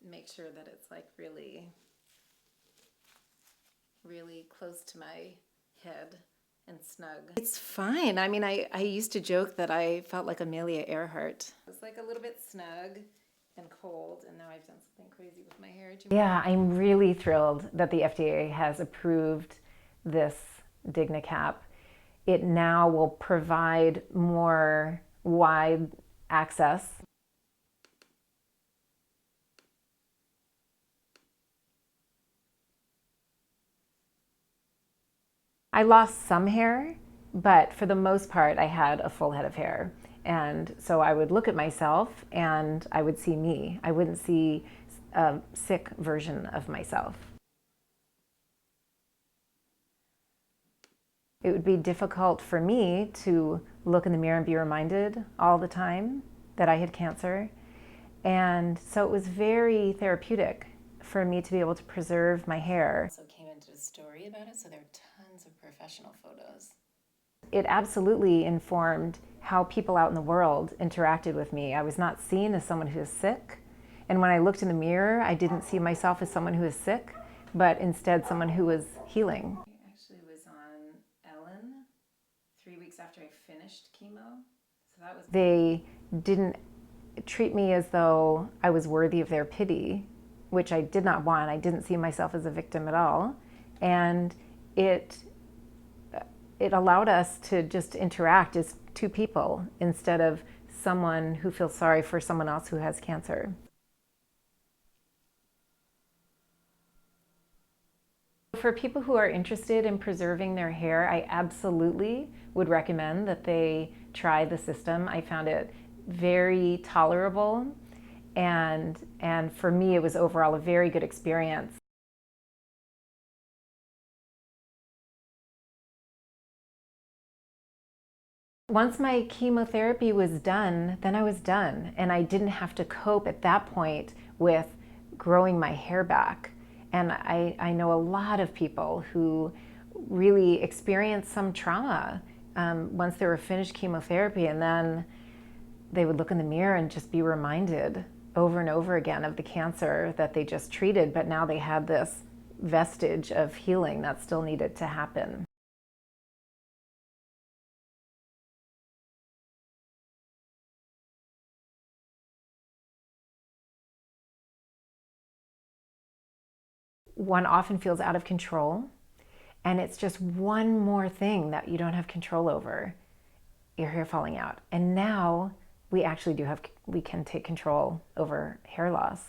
make sure that it's like really, really close to my head and snug. It's fine. I mean, I used to joke that I felt like Amelia Earhart. It's like a little bit snug and cold, and now I've done something crazy with my hair. Yeah, I'm really thrilled that the FDA has approved this DigniCap. It now will provide more wide access. I lost some hair, but for the most part, I had a full head of hair. And so I would look at myself and I would see me. I wouldn't see a sick version of myself. It would be difficult for me to look in the mirror and be reminded all the time that I had cancer. And so it was very therapeutic for me to be able to preserve my hair. Also came into the story about it, so there are tons of professional photos. It absolutely informed how people out in the world interacted with me. I was not seen as someone who is sick. And when I looked in the mirror, I didn't see myself as someone who is sick, but instead someone who was healing. I actually was on Ellen 3 weeks after I finished chemo. So that was. They didn't treat me as though I was worthy of their pity, which I did not want. I didn't see myself as a victim at all. And it allowed us to just interact as two people instead of someone who feels sorry for someone else who has cancer. For people who are interested in preserving their hair, I absolutely would recommend that they try the system. I found it very tolerable, and for me it was overall a very good experience. Once my chemotherapy was done, then I was done, and I didn't have to cope at that point with growing my hair back. And I know a lot of people who really experienced some trauma once they were finished chemotherapy, and then they would look in the mirror and just be reminded over and over again of the cancer that they just treated, but now they had this vestige of healing that still needed to happen. One often feels out of control, and it's just one more thing that you don't have control over, your hair falling out. And now we actually we can take control over hair loss.